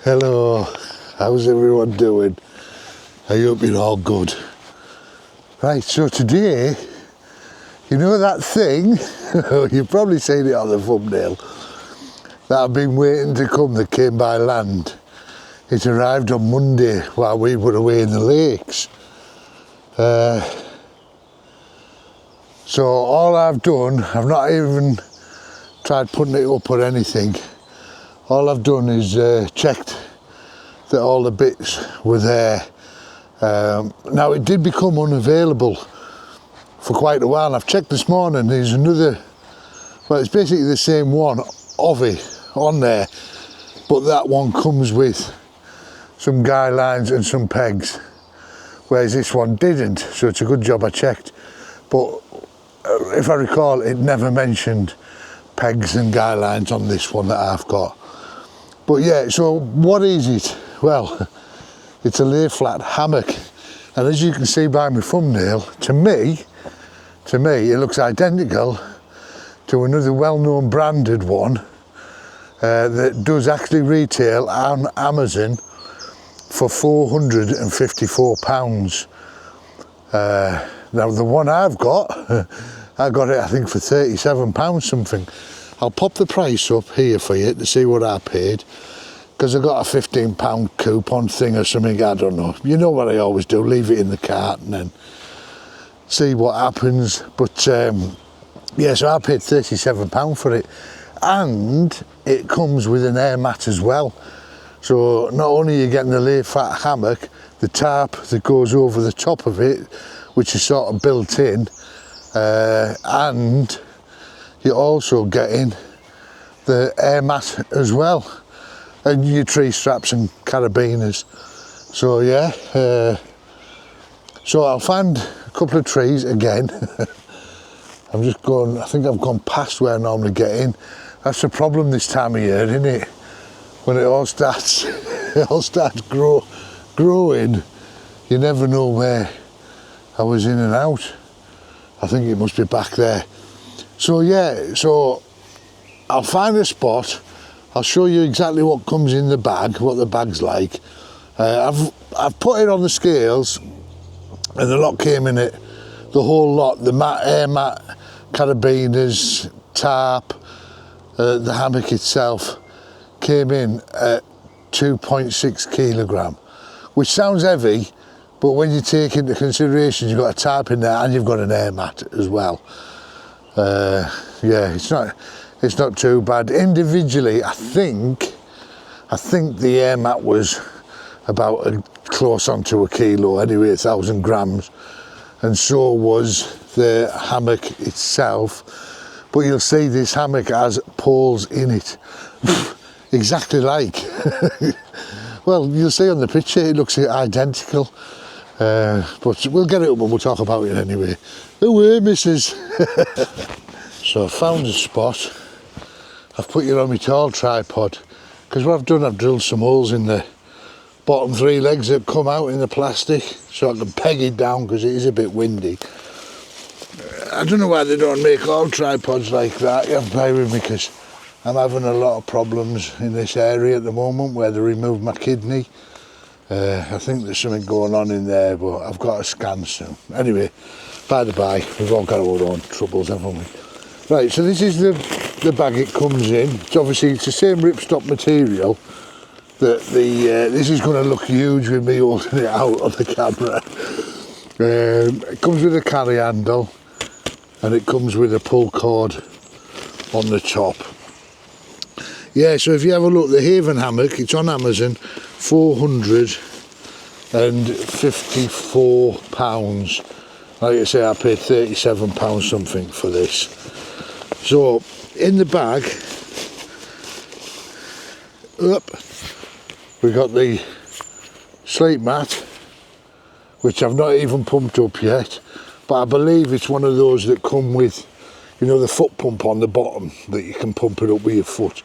Hello, how's everyone doing? I hope you're all good. Right, so today, you know that thing, you've probably seen it on the thumbnail, that I've been waiting to come that came by land. It arrived on Monday while we were away in the lakes. So all I've done, I've not even tried putting it up or anything. All I've done is checked that all the bits were there. Now it did become unavailable for quite a while. I've checked this morning, there's another, well it's basically the same one of it on there, but that one comes with some guy lines and some pegs, whereas this one didn't, so it's a good job I checked. But if I recall, it never mentioned pegs and guy lines on this one that I've got. But yeah, so what is it? Well, it's a lay flat hammock, and as you can see by my thumbnail, to me it looks identical to another well-known branded one that does actually retail on Amazon for £454. Now the one I've got, I got it I think for £37 something. I'll pop the price up here for you to see what I paid, because I got a £15 coupon thing or something, I don't know. You know what I always do, leave it in the cart and then see what happens. But yeah, so I paid £37 for it, and it comes with an air mat as well. So not only are you getting the lay flat hammock, the tarp that goes over the top of it, which is sort of built in, and you're also getting the air mat as well, and your tree straps and carabiners. So yeah, so I'll find a couple of trees again. I'm just going, I think I've gone past where I normally get in. That's the problem this time of year, isn't it? When it all starts, growing, you never know where I was in and out. I think it must be back there. So yeah, so I'll find a spot. I'll show you exactly what comes in the bag, what the bag's like. I've put it on the scales, and the lot came in it, the whole lot, the mat, air mat, carabiners, tarp, the hammock itself, came in at 2.6 kilogram, which sounds heavy, but when you take into consideration you've got a tarp in there and you've got an air mat as well, yeah, it's not too bad. Individually, I think the air mat was about close onto a kilo anyway, 1,000 grams, and so was the hammock itself. But you'll see this hammock has poles in it, exactly like. Well, you'll see on the picture it looks identical, but we'll get it up and we'll talk about it anyway. Away, missus. So I found a spot. I've put it on my tall tripod, because what I've done, I've drilled some holes in the bottom 3 legs that come out in the plastic, so I can peg it down, because it is a bit windy. I don't know why they don't make all tripods like that. You have to bear with me, because I'm having a lot of problems in this area at the moment where they removed my kidney. I think there's something going on in there, but I've got a scan soon. Anyway, by the by, we've all got our own troubles, haven't we? Right, so this is the bag it comes in. It's obviously it's the same ripstop material. That this is going to look huge with me holding it out on the camera. It comes with a carry handle, and it comes with a pull cord on the top. Yeah, so if you have a look, the Haven hammock, it's on Amazon, £454. Like I say, I paid £37 something for this. So in the bag, we got the sleep mat, which I've not even pumped up yet, but I believe it's one of those that come with, you know, the foot pump on the bottom that you can pump it up with your foot.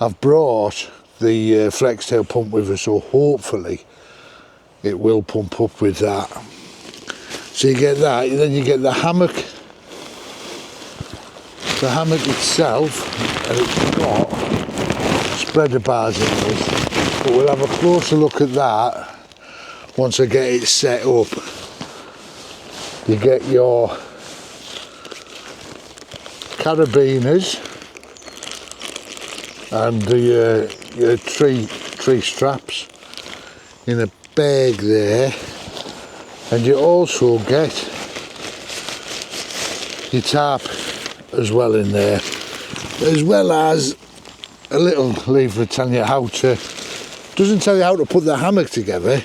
I've brought the flex tail pump with us, so hopefully it will pump up with that. So you get that, and then you get the hammock itself, and it's got spreader bars in this. But we'll have a closer look at that once I get it set up. You get your carabiners and your tree straps in a bag there, and you also get your tarp as well in there, as well as a little leaflet telling you how to, doesn't tell you how to put the hammock together,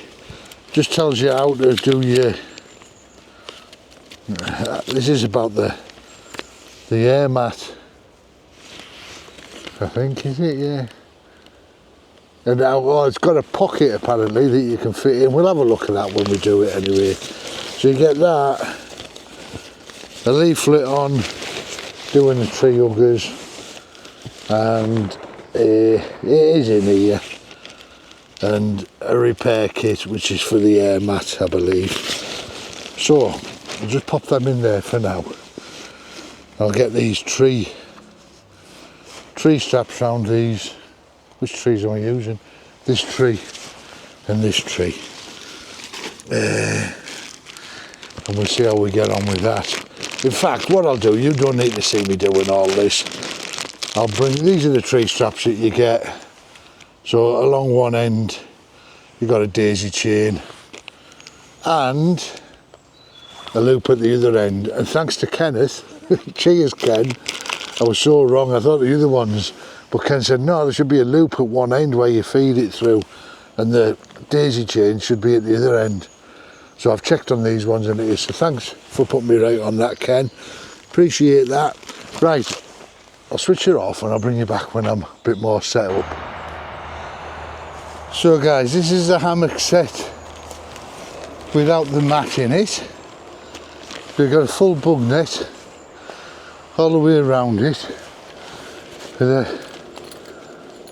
just tells you how to do your, this is about the air mat, I think, is it? Yeah. And now, it's got a pocket apparently that you can fit in. We'll have a look at that when we do it anyway. So you get that, a leaflet on doing the tree huggers, and it is in here, and a repair kit which is for the air mat, I believe. So I'll just pop them in there for now. I'll get these tree straps round these. Which trees am I using? This tree and this tree. And we'll see how we get on with that. In fact, what I'll do, you don't need to see me doing all this. I'll bring, these are the tree straps that you get. So along one end, you've got a daisy chain and a loop at the other end. And thanks to Kenneth, cheers Ken, I was so wrong, I thought the other ones, but Ken said no, there should be a loop at one end where you feed it through, and the daisy chain should be at the other end. So I've checked on these ones and it is, so thanks for putting me right on that, Ken. Appreciate that. Right, I'll switch it off and I'll bring you back when I'm a bit more set up. So guys, this is the hammock set without the mat in it. We've got a full bug net all the way around it, with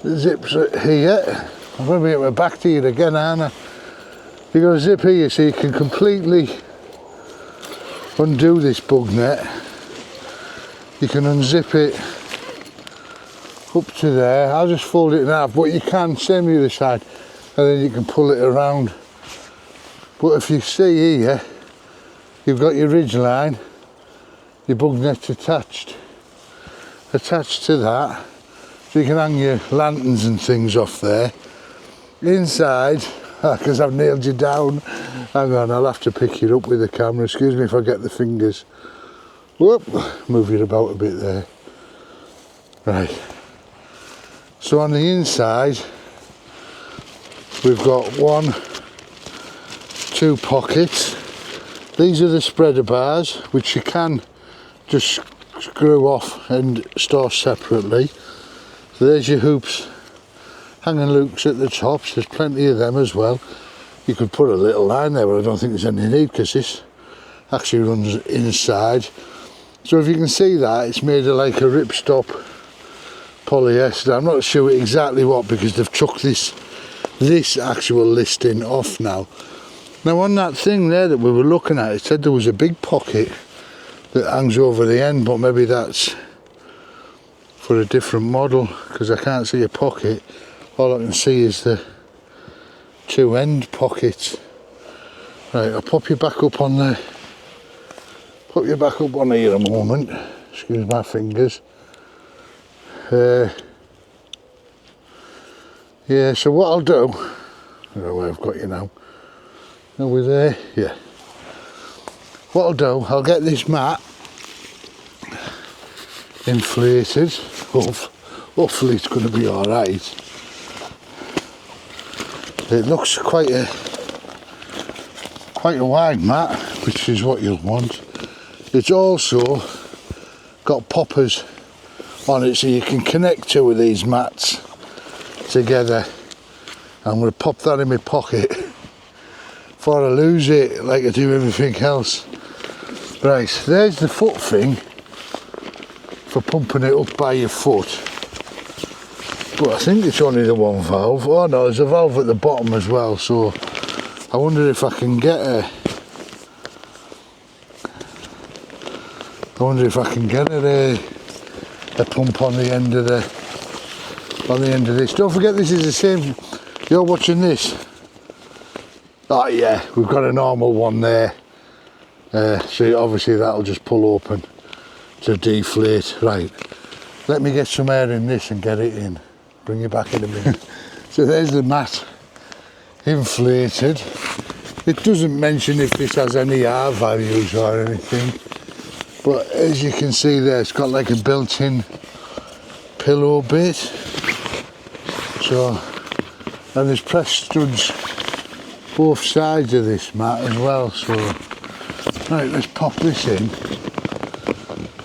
the zips here. I'm going to get my back to you again, aren't I? You've got a zip here so you can completely undo this bug net. You can unzip it up to there. I'll just fold it in half, but you can, same the other side, and then you can pull it around. But if you see here, you've got your ridge line, your bug net attached to that, so you can hang your lanterns and things off there. Inside, because I've nailed you down, hang on, I'll have to pick you up with the camera, excuse me if I get the fingers. Whoop, move it about a bit there. Right, so on the inside we've got 1, 2 pockets. These are the spreader bars, which you can just screw off and store separately. So there's your hoops, hanging loops at the tops, there's plenty of them as well. You could put a little line there, but I don't think there's any need because this actually runs inside. So if you can see that, it's made of like a ripstop polyester. I'm not sure exactly what, because they've chucked this actual listing off now. Now on that thing there that we were looking at, it said there was a big pocket that hangs over the end, but maybe that's for a different model, because I can't see a pocket. All I can see is the 2 end pockets. Right, I'll pop you back up on here a moment. Excuse my fingers. Yeah, so what I'll do, I don't know where I've got you now. Are we there? Yeah. What I'll do, I'll get this mat inflated. Hopefully it's going to be alright. It looks quite a wide mat, which is what you'll want. It's also got poppers on it, so you can connect 2 of these mats together. I'm going to pop that in my pocket before I lose it, like I do everything else. Right, there's the foot thing for pumping it up by your foot. But I think it's only the 1 valve. Oh no, there's a valve at the bottom as well, so I wonder if I can get a pump on the end of this. Don't forget, this is the You're watching this? Oh yeah, we've got a normal one there. So obviously that'll just pull open to deflate. Right, let me get some air in this and get it in. Bring you back in a minute. So there's the mat inflated. It doesn't mention if this has any R values or anything, but as you can see there, it's got like a built-in pillow bit. So, and there's press studs both sides of this mat as well. So, right, let's pop this in.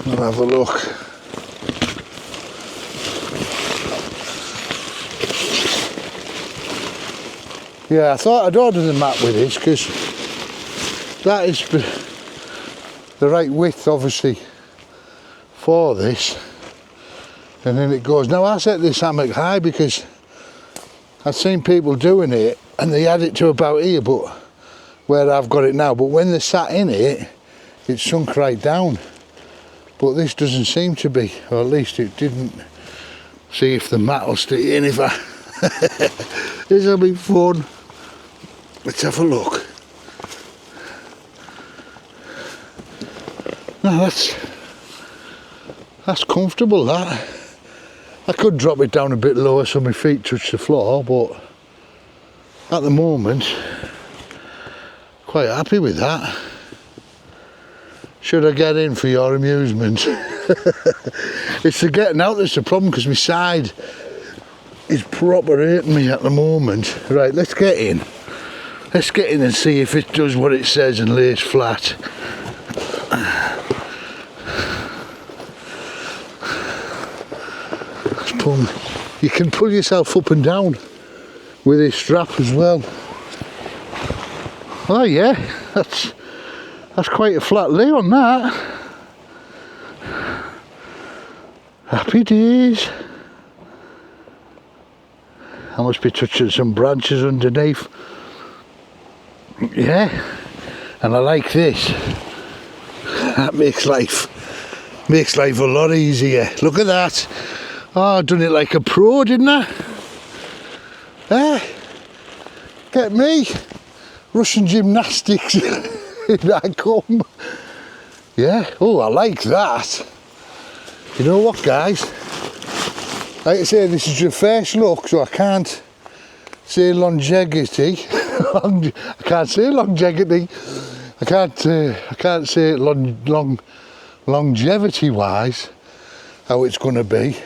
We'll have a look. Yeah, I thought I'd order the mat with this because that is the right width, obviously, for this. And then it goes. Now I set this hammock high because I've seen people doing it and they add it to about here, but where I've got it now. But when they sat in it, it sunk right down. But this doesn't seem to be, or at least it didn't. See if the mat will stay in. If I, this'll be fun. Let's have a look. No, that's comfortable, that. I could drop it down a bit lower so my feet touch the floor, but at the moment, quite happy with that. Should I get in for your amusement? It's the getting out that's the problem, because my side is proper hurting me at the moment. Right, let's get in. Let's get in and see if it does what it says and lays flat. You can pull yourself up and down with this strap as well. Oh yeah, that's quite a flat lay on that. Happy days. I must be touching some branches underneath. Yeah, and I like this. That makes life a lot easier. Look at that. Oh, I've done it like a pro, didn't I? Get me. Russian gymnastics. Here I come. Yeah, oh, I like that. You know what, guys? Like I say, this is your first look, so I can't say longevity. I can't say longevity. I can't say longevity wise how it's going to be.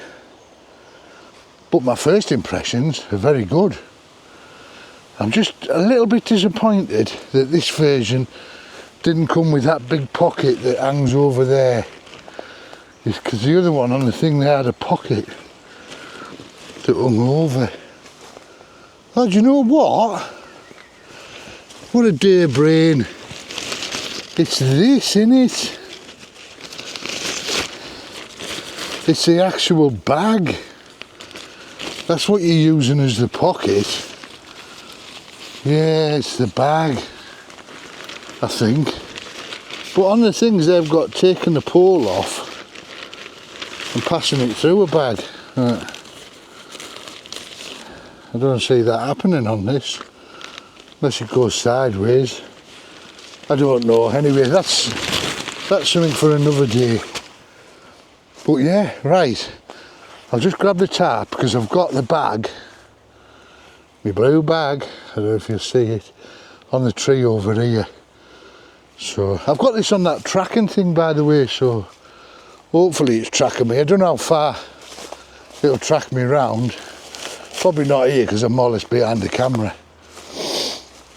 But my first impressions are very good. I'm just a little bit disappointed that this version didn't come with that big pocket that hangs over there. Because the other one on the thing, they had a pocket that hung over. Oh, do you know what? What a dear brain. It's this, innit? It's the actual bag. That's what you're using as the pocket. Yeah, it's the bag, I think. But on the things they've got taken the pole off and passing it through a bag. Right. I don't see that happening on this, unless it goes sideways. I don't know. Anyway, that's something for another day. But yeah, right. I'll just grab the tarp because I've got the bag, my blue bag, I don't know if you'll see it, on the tree over here. So I've got this on that tracking thing, by the way, so hopefully it's tracking me. I don't know how far it'll track me round. Probably not here because I'm more or less behind the camera.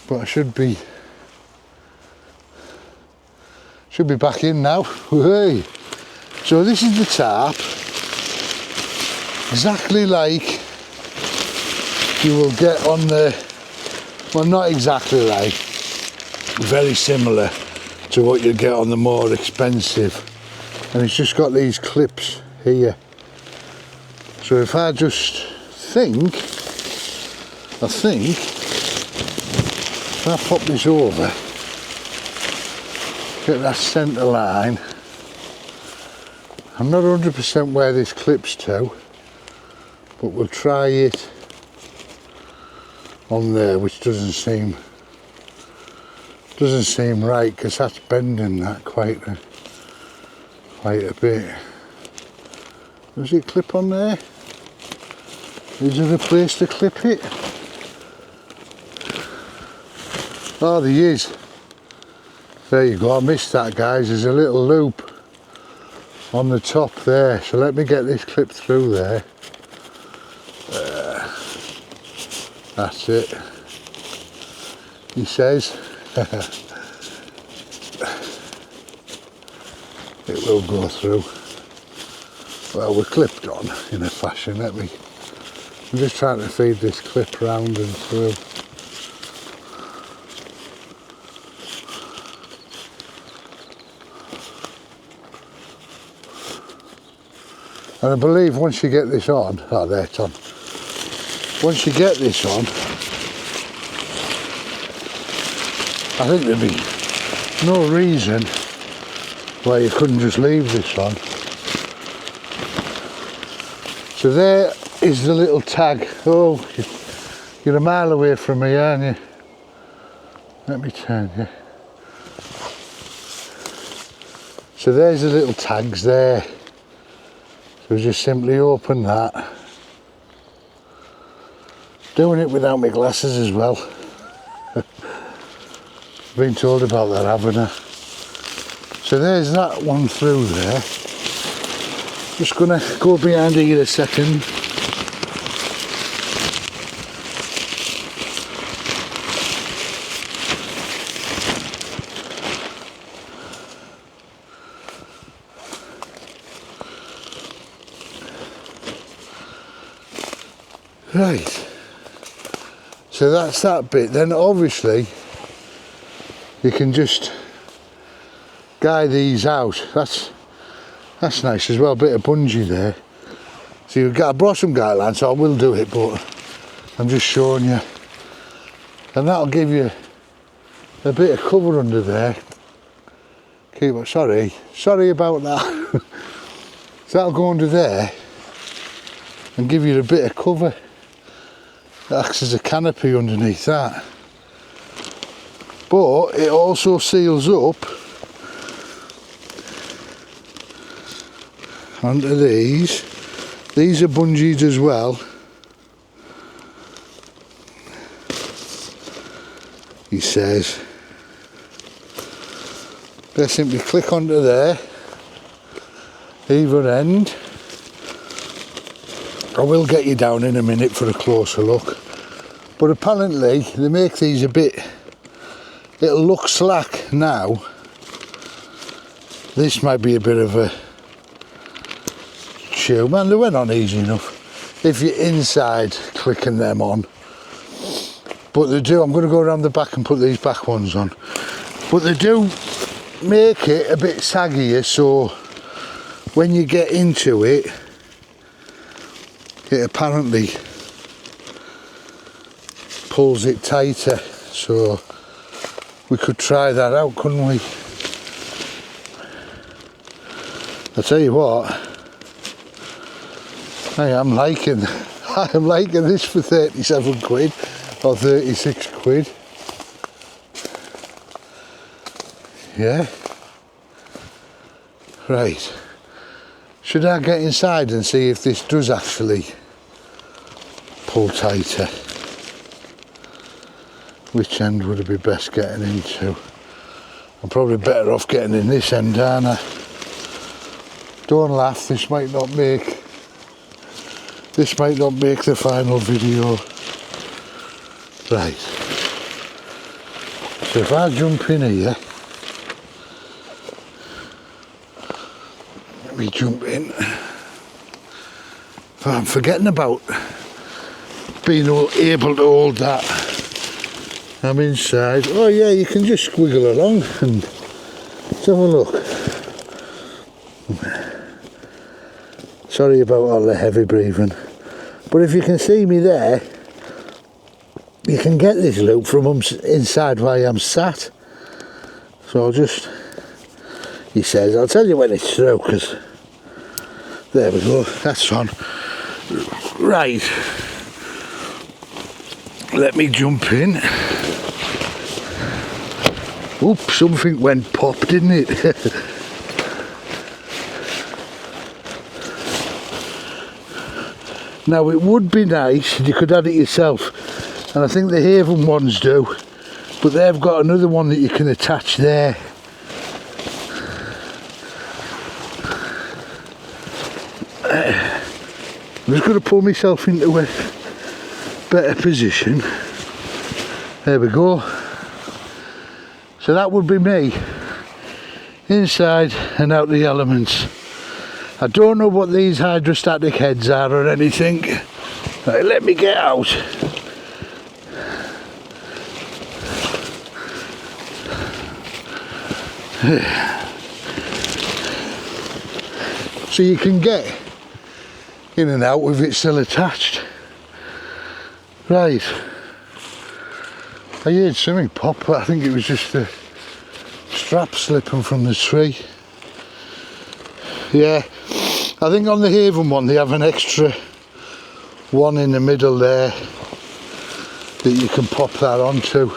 But I should be back in now. Hey. So this is the tarp. Exactly like you will get on the, well, not exactly like, very similar to what you get on the more expensive, and it's just got these clips here. So if I just think if I pop this over, get that centre line, I'm not 100% where this clips to, but we'll try it on there, which doesn't seem right, because that's bending that quite a bit. Does it clip on there? Is there a place to clip it? Oh, there is. There you go, I missed that, guys. There's a little loop on the top there, so let me get this clip through there. That's it. He says it will go through. Well, we're clipped on in a fashion. I'm just trying to feed this clip round and through. And I believe once you get this on, oh, there it's on. Once you get this on, I think there'd be no reason why you couldn't just leave this on. So there is the little tag. Oh, you're a mile away from me, aren't you? Let me turn you. So there's the little tags there. So just simply open that. Doing it without my glasses as well. Been told about that, haven't I? So there's that one through there. Just gonna go behind here a second. Right. So that's that bit. Then obviously you can just guy these out. That's nice as well. A bit of bungee there. So I brought some guy line, so I will do it, but I'm just showing you. And that'll give you a bit of cover under there. Sorry about that. So that'll go under there and give you a bit of cover. It acts as a canopy underneath that. But it also seals up onto these. These are bungeed as well. He says. They simply click onto there, either end. I will get you down in a minute for a closer look. But apparently they make these a bit, it'll look slack now. This might be a bit of a chew. Man, they went on easy enough if you're inside clicking them on. But they do, I'm going to go around the back and put these back ones on. But they do make it a bit saggier, so when you get into it, it apparently pulls it tighter. So we could try that out, couldn't we? I tell you what, I am liking this for 37 quid or 36 quid. Yeah. Right. Should I get inside and see if this does actually pull tighter? Which end would it be best getting into? I'm probably better off getting in this end, aren't I? Don't laugh, this might not make the final video. Right. So if I jump in here, let me jump in. I'm forgetting about being able to hold that. I'm inside. Oh yeah, you can just squiggle along and let's have a look. Sorry about all the heavy breathing. But if you can see me there, you can get this loop from inside where I'm sat. So I'll just, he says, I'll tell you when it's through, because there we go, that's on. Right. let me jump in. Oops, something went pop, didn't it? Now it would be nice if you could add it yourself, and I think the Haven ones do, but they've got another one that you can attach there. I'm just going to pull myself into a better position. There we go. So that would be me, inside and out the elements. I don't know what these hydrostatic heads are or anything. Right, let me get out. So you can get in and out with it still attached. Right. I heard something pop, but I think it was just the strap slipping from the tree. Yeah, I think on the Haven one they have an extra one in the middle there that you can pop that onto.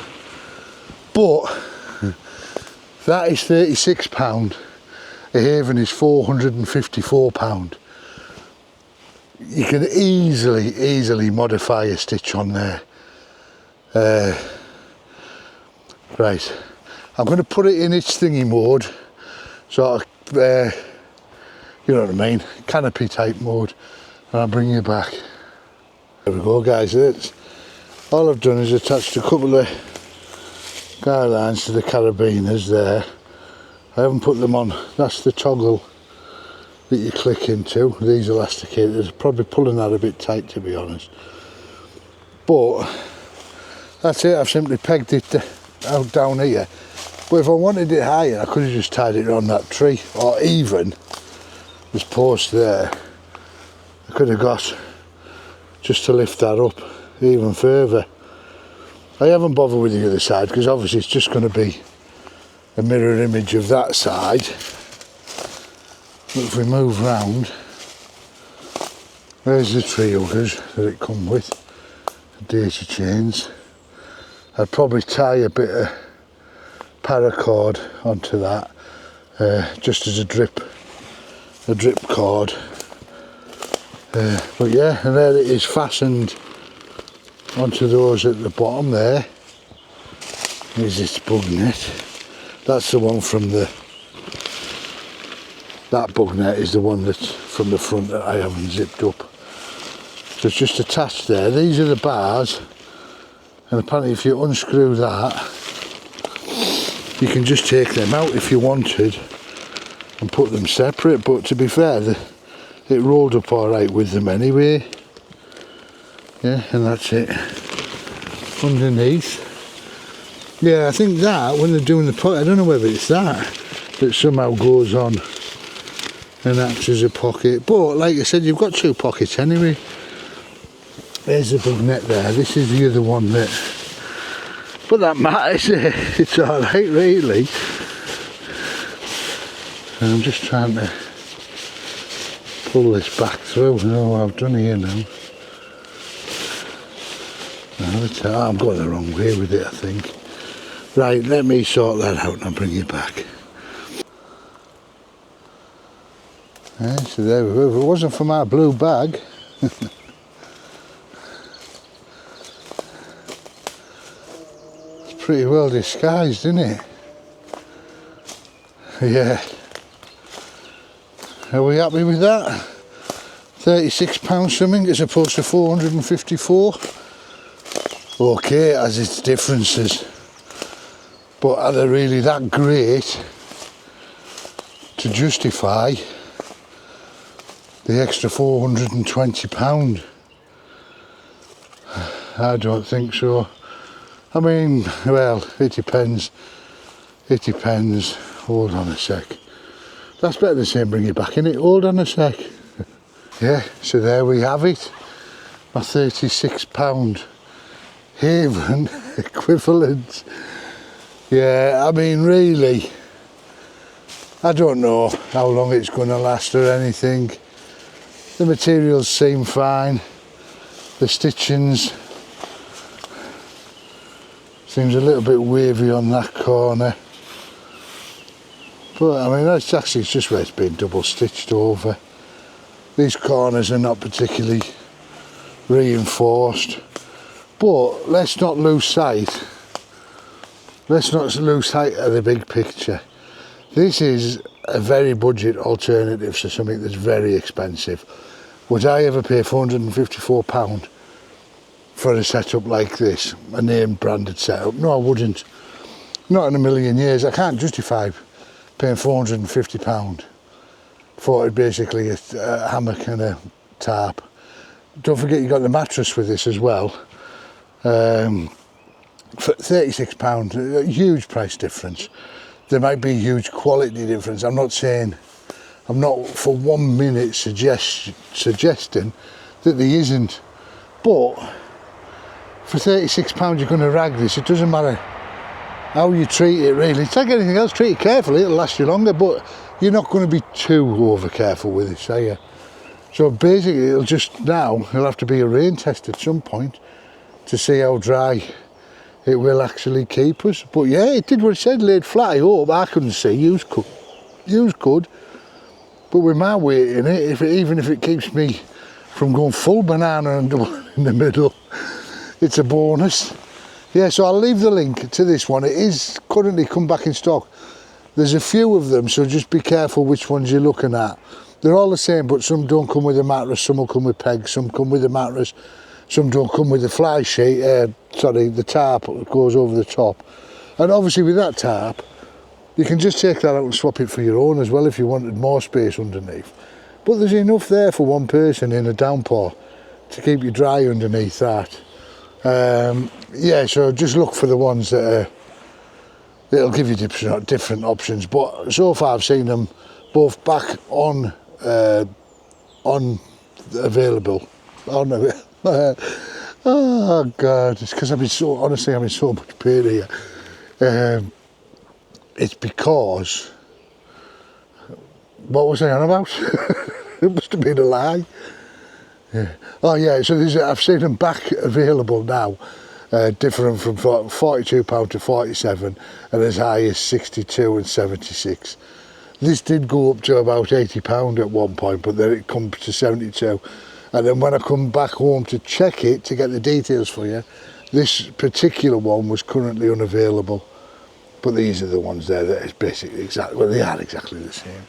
But that is £36. A Haven is £454. You can easily modify a stitch on there. Right, I'm going to put it in its thingy mode, sort of, you know what I mean, canopy type mode, and I'll bring you back. There we go guys, all I've done is attached a couple of guy lines to the carabiners there. I haven't put them on, that's the toggle that you click into, these elasticators, probably pulling that a bit tight to be honest. But that's it, I've simply pegged it out down here. But if I wanted it higher, I could have just tied it on that tree, or even this post there, I could have got just to lift that up even further. I haven't bothered with the other side because obviously it's just going to be a mirror image of that side. But if we move round, there's the tree huggers that it come with, the daisy chains. I'd probably tie a bit of paracord onto that, just as a drip cord. But yeah, and there it is fastened onto those at the bottom there. Here's its bug net. That's the one from that bug net is the one that's from the front that I haven't zipped up. So it's just attached there. These are the bars, and apparently if you unscrew that, you can just take them out if you wanted and put them separate, but to be fair, it rolled up alright with them anyway. Yeah, and that's it. Underneath. Yeah, I think that, when they're doing the pocket, I don't know whether it's that somehow goes on and acts as a pocket. But, like I said, you've got two pockets anyway. There's the bug net there. This is the other one that... But that matters, it's alright really. And I'm just trying to pull this back through. I know what I've done here now. I'm going the wrong way with it, I think. Right, let me sort that out and I'll bring you back. Yeah, so there we go. If it wasn't for my blue bag, it's pretty well disguised, isn't it? Yeah. Are we happy with that? £36 something as opposed to 454. Okay, it has its differences, but are they really that great to justify the extra £420? I don't think so. I mean, well, it depends. It depends. Hold on a sec. That's better than saying bring it back, innit? Hold on a sec. Yeah, so there we have it. My £36 Haven equivalent. Yeah, I mean really, I don't know how long it's going to last or anything. The materials seem fine, the stitchings Seems a little bit wavy on that corner. But I mean, that's actually, it's just where it's been double stitched over. These corners are not particularly reinforced. But let's not lose sight. Let's not lose sight of the big picture. This is a very budget alternative to something that's very expensive. Would I ever pay £454 for a setup like this, a name branded setup? No, I wouldn't. Not in a million years. I can't justify paying £450 for basically a hammock and a tarp. Don't forget you got the mattress with this as well. For £36, a huge price difference. There might be a huge quality difference. I'm not for 1 minute suggesting that there isn't. But for £36 you're going to rag this. It doesn't matter how you treat it really. It's like anything else, treat it carefully, it'll last you longer, but you're not going to be too over careful with this, are you? So basically it'll have to be a rain test at some point to see how dry it will actually keep us. But yeah, it did what it said, laid flat. I hope. I couldn't see, yous could. But with my weight in it, even if it keeps me from going full banana and double in the middle, it's a bonus. Yeah, so I'll leave the link to this one. It is currently come back in stock. There's a few of them, so just be careful which ones you're looking at. They're all the same, but some don't come with a mattress, some will come with pegs, some come with a mattress, some don't come with the fly sheet, the tarp that goes over the top. And obviously with that tarp, you can just take that out and swap it for your own as well if you wanted more space underneath. But there's enough there for one person in a downpour to keep you dry underneath that. Yeah, so just look for the ones that it'll give you different options. But so far I've seen them both back on available. Oh God, it's because I'm in so much pain here. It's because, what was I on about? It must have been a lie. Yeah. Oh yeah, so I've seen them back available now, different from £42 to £47 and as high as £62 and £76. This did go up to about £80 at one point, but then it comes to £72. And then when I come back home to check it, to get the details for you, this particular one was currently unavailable. But these are the ones there that is basically they are exactly the same.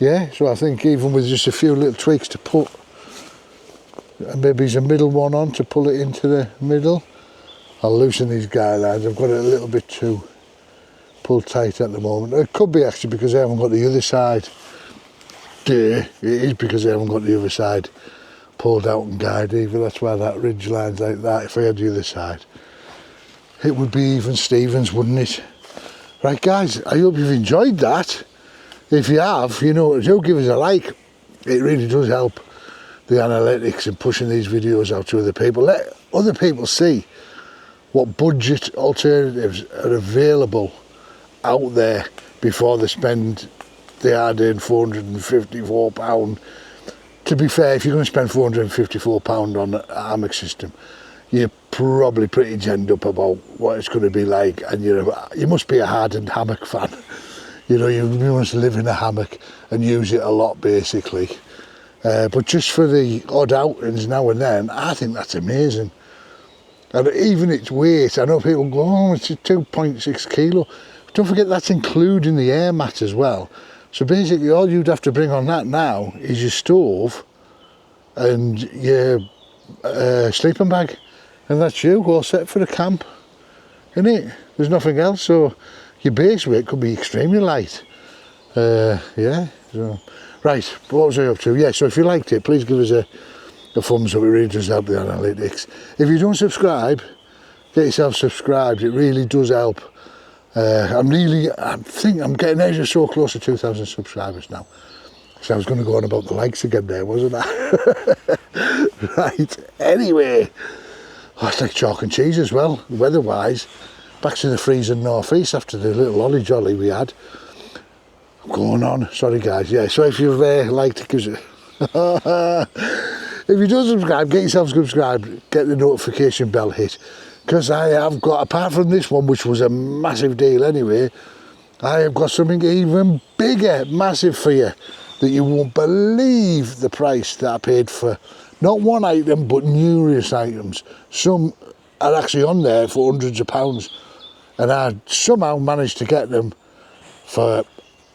Yeah, so I think even with just a few little tweaks to put, maybe a middle one on to pull it into the middle, I'll loosen these guy lines. I've got it a little bit too pulled tight at the moment. It could be actually because I haven't got the other side. It is because I haven't got the other side pulled out and guide either. That's why that ridge line's like that. If I had the other side, it would be even Stevens, wouldn't it? Right guys, I hope you've enjoyed that. If you have, do give us a like. It really does help the analytics and pushing these videos out to other people. Let other people see what budget alternatives are available out there before they spend the hard-earned £454. To be fair, if you're going to spend £454 on a hammock system, you're probably pretty genned up about what it's going to be like, and you must be a hardened hammock fan. You must live in a hammock and use it a lot basically. But just for the odd outings now and then, I think that's amazing. And even its weight, I know people go, oh, it's 2.6 kilo. Don't forget that's including the air mat as well. So basically all you'd have to bring on that now is your stove and your sleeping bag. And that's you all set for the camp, isn't it? There's nothing else, so your base weight could be extremely light. Yeah, so. Right, what was I up to? Yeah, so if you liked it, please give us a thumbs up. It really does help the analytics. If you don't subscribe, get yourself subscribed. It really does help. I think I'm getting ever so close to 2,000 subscribers now. So I was going to go on about the likes again there, wasn't I? Right, anyway. Oh, it's like chalk and cheese as well, weather-wise. Back to the freezing northeast after the little ollie jolly we had. Going on, sorry guys. Yeah, so if you've liked it, If you don't subscribe, get yourself subscribed, get the notification bell hit, because I have got, apart from this one, which was a massive deal anyway, I have got something even bigger, massive for you, that you won't believe the price that I paid for not one item but numerous items. Some are actually on there for hundreds of pounds, and I somehow managed to get them for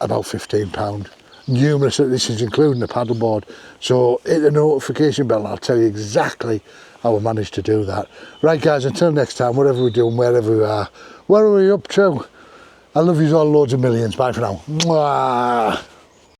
about £15. Numerous, this is including the paddleboard. So hit the notification bell and I'll tell you exactly how I managed to do that. Right guys, until next time, whatever we're doing, wherever we are, what are we up to? I love you all loads of millions. Bye for now. Mwah.